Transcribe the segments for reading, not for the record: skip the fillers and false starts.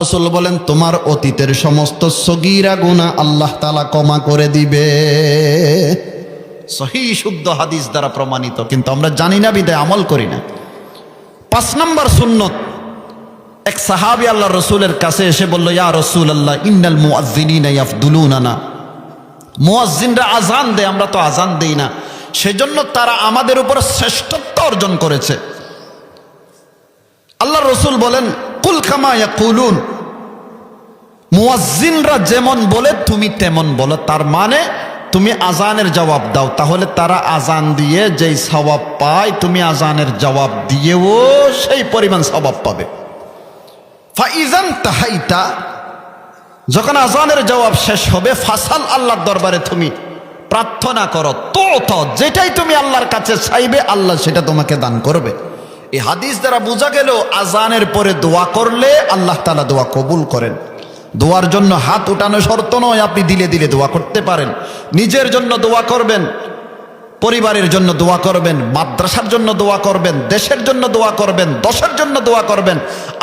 রাসূল বলেন তোমার অতীতের সমস্ত সগীরা গুনাহ আল্লাহ তাআলা ক্ষমা করে দিবে। সহিহ শুদ্ধ হাদিস দ্বারা প্রমাণিত, কিন্তু আমরা জানি না বিধায় আমল করি না। 5 নম্বর সুন্নত, এক সাহাবী আল্লাহর রাসূলের কাছে এসে বলল, ইয়া রাসূলুল্লাহ ইন্নাল মুয়াজ্জিনিনা ইয়াফদুলুনানা, মুয়াজ্জিনরা আজান দেয়, আমরা তো আজান দেই না, সেজন্য তারা আমাদের উপর শ্রেষ্ঠত্ব অর্জন করেছে। আল্লাহর রাসূল বলেন, কুল কামা ইয়াকুলুন, মুয়াজ্জিনরা যেমন বলে তুমি তেমন বলো। তার মানে তুমি আজানের জবাব দাও, তাহলে তারা আজান দিয়ে যেই সওয়াব পায় তুমি আজানের জবাব দিয়েও সেই পরিমাণ সওয়াব পাবে। ফাইজান তাহাইতা, যখন আজানের জবাব শেষ হবে, ফাসাল, আল্লাহর দরবারে তুমি প্রার্থনা করো, তো যেটাই তুমি আল্লাহর কাছে চাইবে আল্লাহ সেটা তোমাকে দান করবে। এই হাদিস দ্বারা বোঝা গেল আজানের পরে দোয়া করলে আল্লাহ তাআলা দোয়া কবুল করেন। দোয়ার জন্য হাত উঠানো শর্ত নয়, আপনি দিলে দিলে দোয়া করতে পারেন। নিজের জন্য দোয়া করবেন, পরিবারের জন্য দোয়া করবেন, মাদ্রাসার জন্য দোয়া করবেন, দেশের জন্য দোয়া করবেন, দশের জন্য দোয়া করবেন।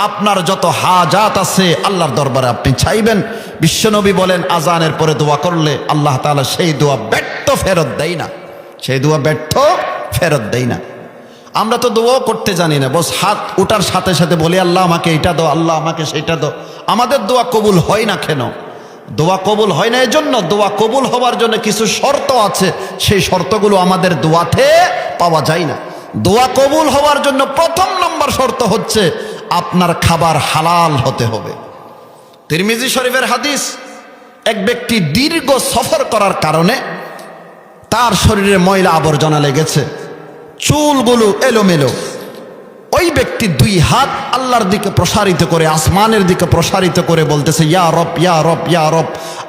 আপনার যত হাজাত আছে আল্লাহর দরবারে আপনি চাইবেন। বিশ্বনবী বলেন, আজানের পরে দোয়া করলে আল্লাহ তাআলা সেই দোয়া ব্যর্থ ফেরত দেয় না, সেই দোয়া ব্যর্থ ফেরত দেয় না। আমরা তো দোয়াও করতে জানি না, বস হাত ওঠার সাথে সাথে বলি আল্লাহ আমাকে এটা দাও, আল্লাহ আমাকে সেটা দাও। আমাদের দোয়া কবুল হয় না কেন? দোয়া কবুল হয় না এজন্য, দোয়া কবুল হওয়ার জন্য কিছু শর্ত আছে, সেই শর্তগুলো আমাদের দোয়াতে পাওয়া যায় না। দোয়া কবুল হওয়ার জন্য 1 নম্বর শর্ত হচ্ছে আপনার খাবার হালাল হতে হবে। তিরমিজি শরীফের হাদিস, এক ব্যক্তি দীর্ঘ সফর করার কারণে তার শরীরে ময়লা আবর্জনা লেগেছে, চুলগুলো এলোমেলো। ওই ব্যক্তি 2 হাত আল্লাহর দিকে প্রসারিত করে, আসমানের দিকে প্রসারিত করে বলতেছে, ইয়া রব, ইয়া রব, ইয়া রব,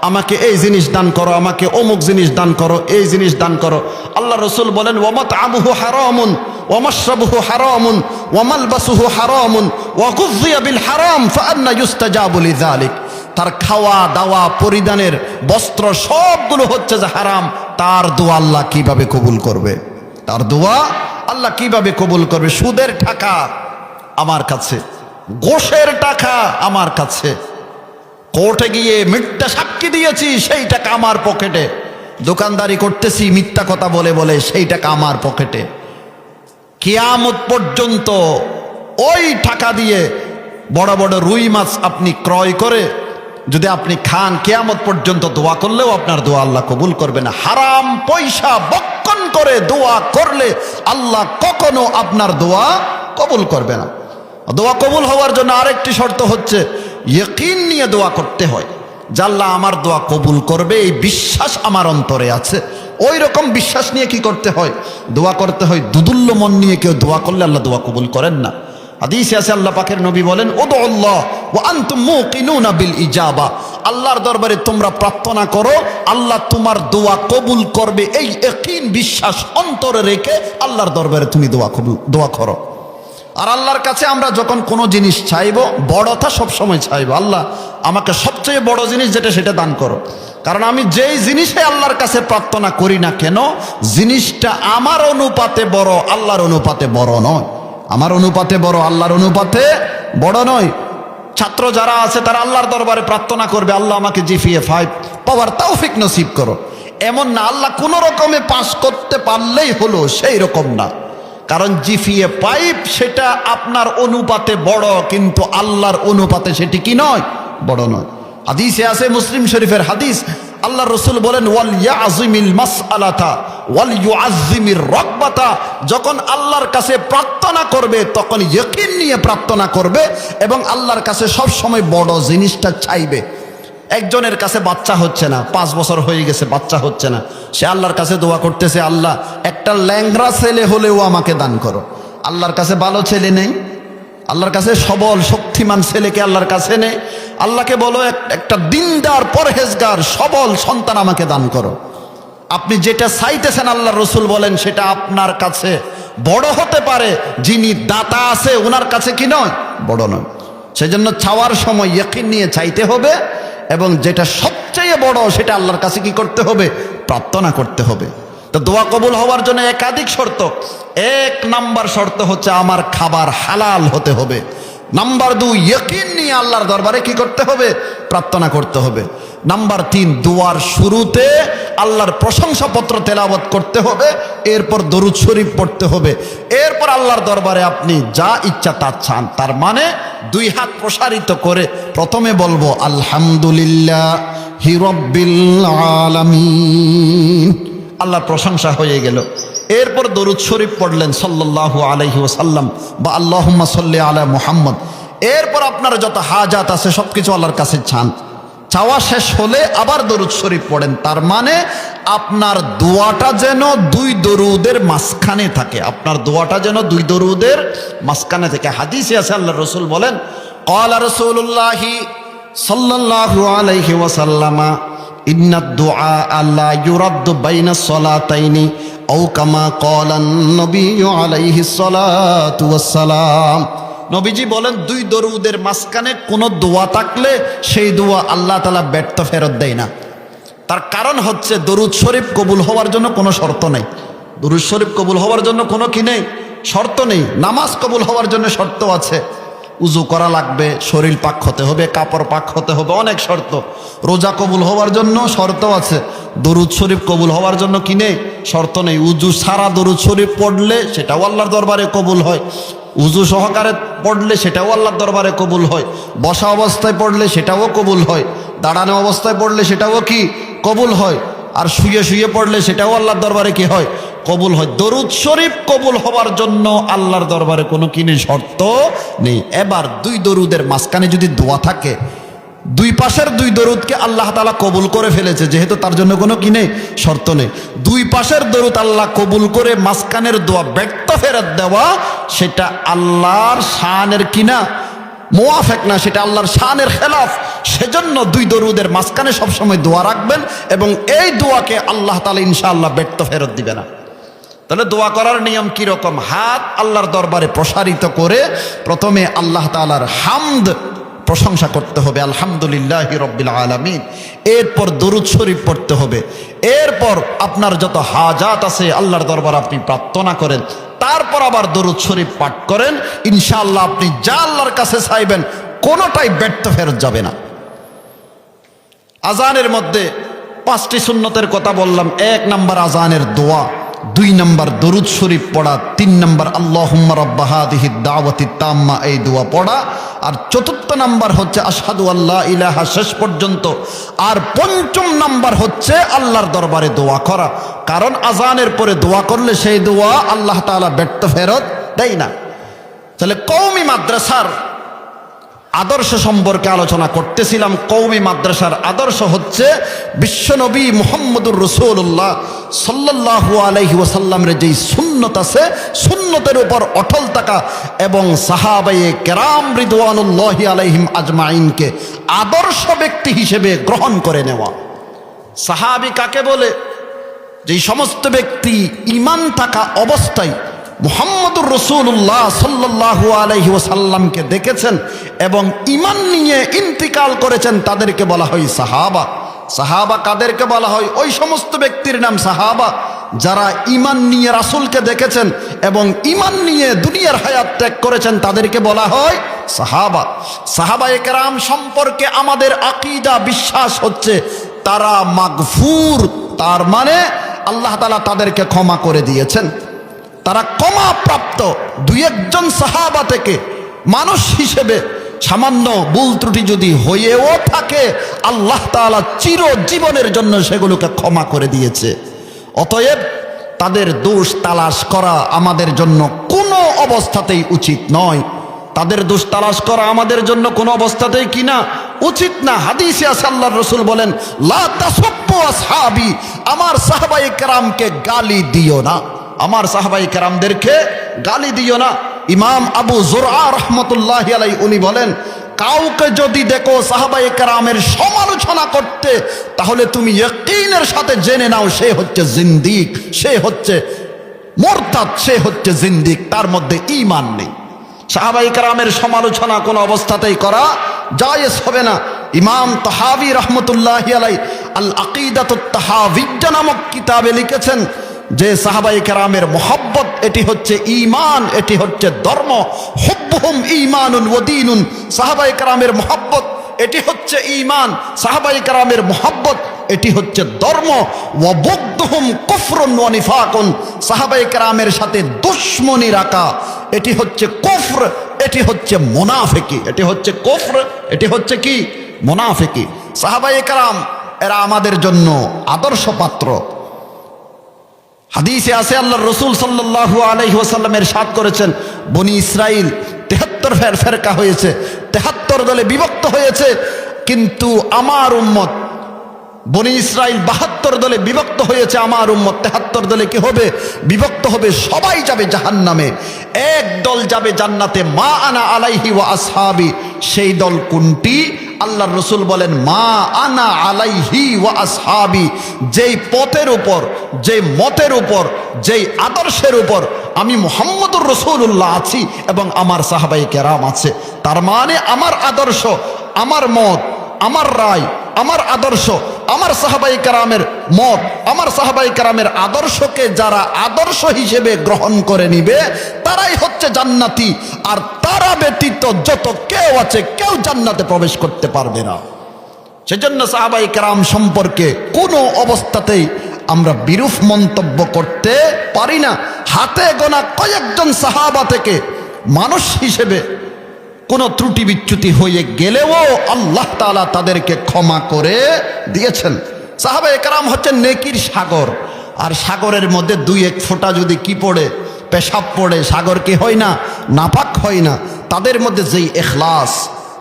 আমাকে এই জিনিস দান করো, আমাকে অমুক জিনিস দান করো, এই জিনিস দান করো। আল্লাহ রাসূল বলেন, ওয়ামাতআমুহু হারামুন ওয়ামাশরাবুহু হারামুন ওয়ামালবাসুহু হারামুন ওয়াগুযিয়া বিল হারাম ফাআন্না ইউস্তাজাবু লিযালিক। তার খাওয়া দাওয়া, পরিধানের বস্ত্র সবগুলো হচ্ছে যে হারাম, তার দোয়া আল্লাহ কিভাবে কবুল করবে? তার দোয়া আল্লাহ কিভাবে কবুল করবে? সুদের টাকা আমার কাছে, ঘোষের টাকা আমার কাছে, কোর্টে গিয়ে মিথ্যা সাক্ষী দিয়েছি সেই টাকা আমার পকেটে, দোকানদারি করতেছি মিথ্যা কথা বলে বলে সেই টাকা আমার পকেটে। কিয়ামত পর্যন্ত ওই টাকা দিয়ে বড় বড় রুই মাছ আপনি ক্রয় করে যদি আপনি খান, কিয়ামত পর্যন্ত দোয়া করলেও আপনার দোয়া আল্লাহ কবুল করবে না। হারাম পয়সা বক্ষণ করে দোয়া করলে আল্লাহ কখনো আপনার দোয়া কবুল করবে না। দোয়া কবুল হওয়ার জন্য আরেকটি শর্ত হচ্ছে ইয়াকিন নিয়ে দোয়া করতে হয়, যে আল্লাহ আমার দোয়া কবুল করবে, এই বিশ্বাস আমার অন্তরে আছে। ওই রকম বিশ্বাস নিয়ে কি করতে হয়? দোয়া করতে হয়। দুদুল্য মন নিয়ে কেউ দোয়া করলে আল্লাহ দোয়া কবুল করেন না। হাদিসে আছে, আল্লাহ পাকের নবী বলেন, উদুল্লাহ ওয়া আনতুম মুকিনুনা বিল ইজাবা, আল্লাহর দরবারে তোমরা প্রার্থনা করো, আল্লাহ তোমার দোয়া কবুল করবে, এই ইয়াকিন বিশ্বাস অন্তরে রেখে আল্লাহর দরবারে তুমি দোয়া করো। আর আল্লাহর কাছে আমরা যখন কোনো জিনিস চাইবো, বড়তা সবসময় চাইবো, আল্লাহ আমাকে সবচেয়ে বড় জিনিস যেটা সেটা দান করো। কারণ আমি যেই জিনিসে আল্লাহর কাছে প্রার্থনা করি না কেন, জিনিসটা আমার অনুপাতে বড়, আল্লাহর অনুপাতে বড় নয়। আমার অনুপাতে বড়, আল্লাহর অনুপাতে বড় নয়। ছাত্র যারা আছে তারা আল্লাহর দরবারে প্রার্থনা করবে, আল্লাহ আমাকে জিপিএ 5 পাওয়ার তৌফিক নসিব করো। এমন না আল্লাহ কোনো রকমে পাস করতে পারলেই হলো, সেই রকম না। কারণ জিপিএ 5 সেটা আপনার অনুপাতে বড়, কিন্তু আল্লাহর অনুপাতে সেটি কি নয়, বড় নয়। হাদিসে আছে, মুসলিম শরীফের হাদিস, আল্লাহ রাসূল বলেন, ওয়াল ইয়াযিমিল মাসআলাতা ওয়াল ইউআযিমির রাগবাতা, যখন আল্লাহর কাছে প্রার্থনা করবে তখন ইয়াকিন নিয়ে প্রার্থনা করবে এবং আল্লাহর কাছে সব সময় বড় জিনিসটা চাইবে। একজনের কাছে বাচ্চা হচ্ছে না, 5 বছর হয়ে গেছে বাচ্চা হচ্ছে না, সে আল্লাহর কাছে দোয়া করতেছে, আল্লাহ একটা ল্যাংড়া ছেলে হলেও আমাকে দান করো। আল্লাহর কাছে ভালো ছেলে নেই, আল্লাহর কাছে সবল শক্তিমান ছেলেকে আল্লাহর কাছে নেই। আল্লাহকে বলো একটা দিনদার পরহেজগার সবল সন্তান আমাকে দান করো। আপনি যেটা চাইতেছেন আল্লাহ রসুল বলেন সেটা আপনার কাছে বড় হতে পারে, যিনি দাতা আছে ওনার কাছে কি নয়, বড় নয়। সেজন্য চাওয়ার সময় ইয়াকিন নিয়ে চাইতে হবে এবং যেটা সবচেয়ে বড় সেটা আল্লাহর কাছে কি করতে হবে, প্রার্থনা করতে হবে। তো দোয়া কবুল হওয়ার জন্য একাধিক শর্ত। 1 নাম্বার শর্ত হচ্ছে আমার খাবার হালাল হতে হবে। নাম্বার 2, ইয়াকিন নিয়ে আল্লাহর দরবারে কি করতে হবে? প্রার্থনা করতে হবে। নাম্বার 3, দোয়ার শুরুতে আল্লাহর প্রশংসাপত্র তেলাওয়াত করতে হবে, এরপর দরুদ শরীফ পড়তে হবে, এরপর আল্লাহর দরবারে আপনি যা ইচ্ছা তা চান। তার মানে 2 হাত প্রসারিত করে প্রথমে বলবো আলহামদুলিল্লাহি রাব্বিল আলামিন, আল্লাহর প্রশংসা হয়ে গেল। এরপর দরুদ শরীফ পড়লেন সাল্লাল্লাহু আলাইহি ওয়াসাল্লাম বা আল্লাহুম্মা সাল্লি আলা মুহাম্মদ। এরপর আপনার যত হাজাত আছে সবকিছু আল্লাহর কাছে চান। চাওয়া শেষ হলে আবার দরুদ শরীফ পড়েন। তার মানে আপনার দোয়াটা যেন 2 দরুদের মাঝখানে থাকে, আপনার দোয়াটা যেন 2 দরুদের মাঝখানে থাকে। হাদিসে আছে আল্লাহর রাসূল বলেন, ক্বালা রাসূলুল্লাহি সাল্লাল্লাহু আলাইহি ওয়াসাল্লামা ইন্নাদ দুআ লা ইউরাদ্দু বাইনাস সালাতাইনি আও কামা ক্বালান নবিয়্যু আলাইহিস সালাতু ওয়াস সালাম। নবীজি বলেন 2 দরুদের মাঝখানে কোনো দোয়া থাকলে সেই দোয়া আল্লাহ তাআলা ব্যর্থ ফেরত দেয় না। তার কারণ হচ্ছে দরুদ শরীফ কবুল হওয়ার জন্য কোনো শর্ত নেই। দরুদ শরীফ কবুল হওয়ার জন্য কোনো কি নেই? শর্ত নেই। নামাজ কবুল হওয়ার জন্য শর্ত আছে, উজু করা লাগবে, শরীর পাক হতে হবে, কাপড় পাক হতে হবে, অনেক শর্ত। রোজা কবুল হওয়ার জন্য শর্ত আছে। দরুদ শরীফ কবুল হওয়ার জন্য কি নেই? শর্ত নেই। উজু সারা দরুদ শরীফ পড়লে সেটাও আল্লাহর দরবারে কবুল হয়, উজু সহকারে পড়লে সেটাও আল্লাহর দরবারে কবুল হয়, বসা অবস্থায় পড়লে সেটাও কবুল হয়, দাঁড়ানো অবস্থায় পড়লে সেটাও কি কবুল হয়, আর শুয়ে শুয়ে পড়লে সেটাও আল্লাহর দরবারে কি হয়? কবুল হয়। দরুদ শরীফ কবুল হওয়ার জন্য আল্লাহর দরবারে কোনো কিনে শর্ত নেই। এবার 2 দরুদের মাঝখানে যদি দোয়া থাকে, 2 পাশের 2 দরুদকে আল্লাহ তাআলা কবুল করে ফেলেছে, যেহেতু তার জন্য কোনো কি নেই? শর্ত নেই। 2 পাশের দরুদ আল্লাহ কবুল করে মাঝখানের দোয়া ব্যর্থ ফেরত দেওয়া, সেটা আল্লাহর শানের কিনা মুওয়াফেক না, সেটা আল্লাহর শানের খেলাফ। সেজন্য 2 দরুদের মাঝখানে সবসময় দোয়া রাখবেন এবং এই দোয়াকে আল্লাহ তাআলা ইনশাআল্লাহ ব্যর্থ ফেরত দিবে না। তাহলে দোয়া করার নিয়ম কি রকম? হাত আল্লাহর দরবারে প্রসারিত করে প্রথমে আল্লাহ তাআলার হামদ প্রশংসা করতে হবে, আলহামদুলিল্লাহি রাব্বিল আলামিন। এরপর দরুদ শরীফ পড়তে হবে। এরপর আপনার যত হাজাত আছে আল্লাহর দরবারে আপনি প্রার্থনা করেন। তারপর আবার দরুদ শরীফ পাঠ করেন। ইনশাআল্লাহ আপনি যা আল্লাহর কাছে চাইবেন কোনোটাই ব্যর্থ ফেরত যাবে না। আজানের মধ্যে 5টি সুন্নতের কথা বললাম। 1 নাম্বার আজানের দোয়া, 2 নাম্বার দরুদ শরীফ পড়া, 3 নাম্বার আল্লাহুম্মা রাব্বা হাযিহিদ দাওয়াতিত তাম্মা, এই দোয়া পড়া, আর 4th নাম্বার হচ্ছে আশহাদু আল্লা ইলাহা শেষ পর্যন্ত, আর 5ম নাম্বার হচ্ছে আল্লাহর দরবারে দোয়া করা। কারণ আজানের পরে দোয়া করলে সেই দোয়া আল্লাহ তাআলা ব্যর্থ ফেরত দেয় না। তাহলে কওমি মাদ্রাসার আদর্শ সম্পর্কে আলোচনা করতেছিলাম। কওমি মাদ্রাসার আদর্শ হচ্ছে বিশ্বনবী মুহাম্মদুর রাসূলুল্লাহ সাল্লাল্লাহু আলাইহি ওয়াসাল্লামের যেই সুন্নত আছে, সুন্নতের উপর অটল থাকা এবং সাহাবায়ে কেরাম রিদওয়ানুল্লাহি আলাইহিম আজমাইনকে আদর্শ ব্যক্তি হিসেবে গ্রহণ করে নেওয়া। সাহাবী কাকে বলে? যেই সমস্ত ব্যক্তি ঈমান থাকা অবস্থায় মুহাম্মদুর রাসূলুল্লাহ সাল্লাল্লাহু আলাইহি ওয়াসাল্লামকে দেখেছেন এবং ঈমান নিয়ে ইন্তিকাল করেছেন, তাদেরকে বলা হয় সাহাবা। সাহাবা কাদেরকে বলা হয়? ওই সমস্ত ব্যক্তির নাম সাহাবা যারা ঈমান নিয়ে রাসূলকে দেখেছেন এবং ঈমান নিয়ে দুনিয়ার হায়াত ত্যাগ করেছেন, তাদেরকে বলা হয় সাহাবা। সাহাবায়ে কেরাম সম্পর্কে আমাদের আকীদা বিশ্বাস হচ্ছে তারা মাগফুর, তার মানে আল্লাহ তাআলা তাদেরকে ক্ষমা করে দিয়েছেন, তারা ক্ষমা প্রাপ্ত। 2-1 সাহাবা থেকে মানুষ হিসেবে সামান্য ভুল ত্রুটি যদি হয়েও থাকে, আল্লাহ তাআলা চিরজীবনের জন্য সেগুলোকে ক্ষমা করে দিয়েছে। অতএব তাদের দোষ তালাশ করা আমাদের জন্য কোনো অবস্থাতেই উচিত নয়। তাদের দোষ তালাশ করা আমাদের জন্য কোনো অবস্থাতেই কিনা উচিত না। হাদিসে আছে আল্লাহর রাসূল বলেন, লা তাসুব্বু আসহাবি, আমার সাহাবায়ে কেরামকে গালি দিও না, আমার সাহাবায়ে কেরামদেরকে গালি দিও না। ইমাম আবু যুরআ রাহমাতুল্লাহি আলাইহি উনি বলেন, কাউকে যদি দেখো সাহাবায়ে কেরামের সমালোচনা করতে, তাহলে তুমি ইয়াকিনের সাথে জেনে নাও সে হচ্ছে জিন্দিক, সে হচ্ছে মুরতাদ, সে হচ্ছে জিন্দিক, তার মধ্যে ঈমান নেই। সাহাবায়ে কেরামের সমালোচনা কোনো অবস্থাতেই করা জায়েজ হবে না। ইমাম তাহাবী রাহমাতুল্লাহি আলাইহি আল আকিদাতুত তাহাবিয়্যা নামক কিতাবে লিখেছেন যে সাহাবায়ে কেরামের মহব্বত এটি হচ্ছে ঈমান, এটি হচ্ছে ধর্ম। হুব্বু হুব্বুহুম ঈমানুন ওয়া দীনুন। সাহাবায়ে কেরামের মুহাব্বত এটি হচ্ছে ঈমান, সাহাবায়ে কেরামের মুহাব্বত এটি হচ্ছে ধর্ম। ওয়া বুগদুহুম কুফরুন ওয়া নিফাকুন। সাহাবায়ে কেরামের সাথে দুশমনি রাখা এটি হচ্ছে কুফর, এটি হচ্ছে মুনাফিকি। এটি হচ্ছে কুফর, এটি হচ্ছে কি? মুনাফিকি। সাহাবায়ে কেরাম এরা আমাদের জন্য আদর্শ পাত্র। হাদিসে আছে আল্লাহর রাসূল সাল্লাল্লাহু আলাইহি ওয়াসাল্লাম ইরশাদ করেছেন, বনি ইসরাইল 73 ফেরকা হয়েছে, 73 দলে বিভক্ত হয়েছে, কিন্তু আমার উম্মত বনি ইসরাইল 72 দলে বিভক্ত হয়েছে, আমার উম্মত 73 দলে কি হবে? বিভক্ত হবে। সবাই যাবে জাহান্নামে, এক দল যাবে জান্নাতে। মা আনা আলাইহি ওয়া আসহাবি। সেই দল কোনটি? আল্লাহর রাসূল বলেন, মা আনা আলাইহি ওয়া আসহাবি। যেই পথের উপর, যেই মতের উপর, যেই আদর্শের উপর আমি মুহাম্মদুর রাসূলুল্লাহ আছি এবং আমার সাহাবায়ে কেরাম আছে। তার মানে আমার আদর্শ, আমার মত, আমার রায়, আমার আদর্শ, আমার সাহাবায়ে কেরামের মত, আমার সাহাবায়ে কেরামের আদর্শকে যারা আদর্শ হিসেবে গ্রহণ করে নিবে তারাই হচ্ছে জান্নাতি। আর তারা ব্যতীত যত কেউ আছে কেউ জান্নাতে প্রবেশ করতে পারবে না। সেজন্য সাহাবায়ে কেরাম সম্পর্কে কোনো অবস্থাতেই আমরা বিরূপ মন্তব্য করতে পারি না। হাতে গোনা কয়েকজন সাহাবা থেকে মানুষ হিসেবে কোনো ত্রুটি বিচ্যুতি হয়ে গেলেও আল্লাহ তাআলা তাদেরকে ক্ষমা করে দিয়েছেন। সাহাবায়ে কেরাম হচ্ছেন নেকির সাগর। আর সাগরের মধ্যে 2-1 ফোঁটা যদি কি পড়ে, পেশাব পড়ে, সাগর কি হয় না? নাপাক হয় না। তাদের মধ্যে যেই ইখলাস,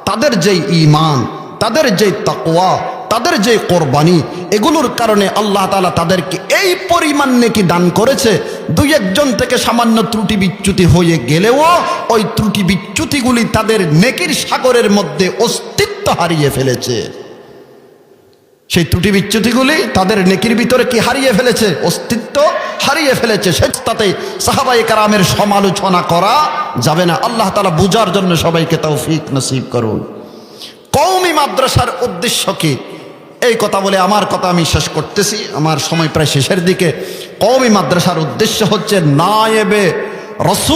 তাদের যেই ঈমান, তাদের যেই তাকওয়া, তাদের যে কোরবানি, এগুলোর কারণে আল্লাহ তাআলা তাদেরকে এই পরিমাণ নেকি দান করেছে। 2-1 জন থেকে সামান্য ত্রুটি বিচ্যুতি হয়ে গেলেও ওই ত্রুটি বিচ্যুতিগুলি তাদের নেকির সাগরের মধ্যে অস্তিত্ব হারিয়ে ফেলেছে। সেই ত্রুটি বিচ্যুতিগুলি তাদের নেকির ভিতরে কি হারিয়ে ফেলেছে? অস্তিত্ব হারিয়ে ফেলেছে। সেটাতে সাহাবায়ে কেরামের সমালোচনা করা যাবে না। আল্লাহ তাআলা বুঝার জন্য সবাইকে তৌফিক নসিব করুন। কওমি মাদ্রাসার উদ্দেশ্য কি? এই কথা বলে আমার কথা আমি শেষ করতেছি, আমার সময় প্রায় শেষের দিকে। কওমি মাদ্রাসার উদ্দেশ্য হচ্ছে নায়েবে রাসূল